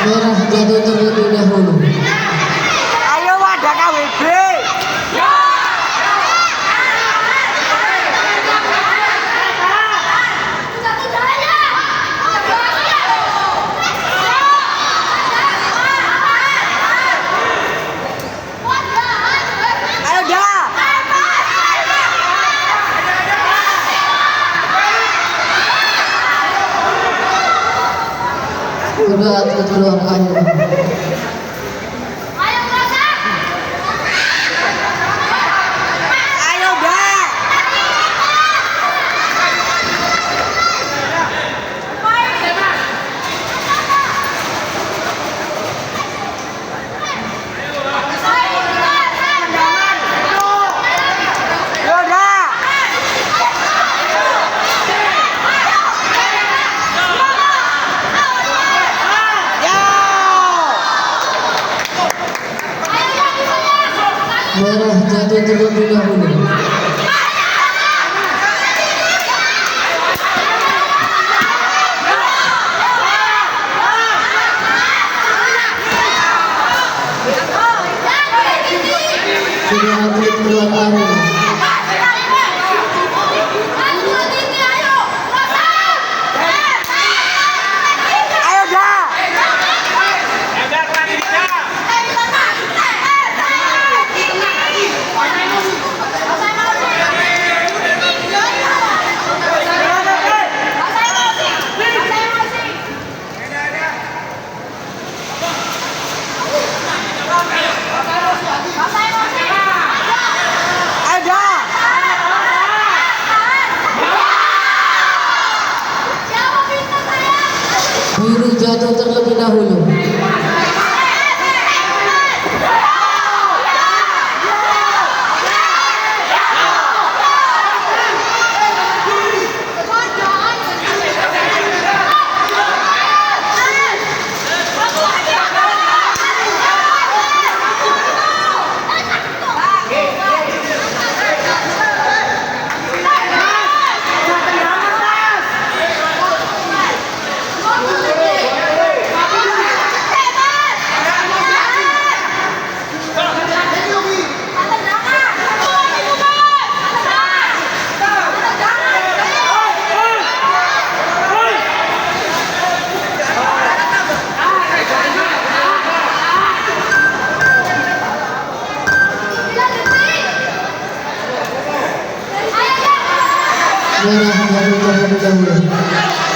Merah jatuh terlebih dahulu. Ayo wadah KWB. Ayo dah. Kedua atlet keluar air. Ayo dah. Ayo dah. Yo. Merah jatuh terlebih dahulu. Kedua atlet keluar air. Ayo dah. Ayo dah. Biru jatuh terlebih dahulu. Merah jatuh terlebih dahulu.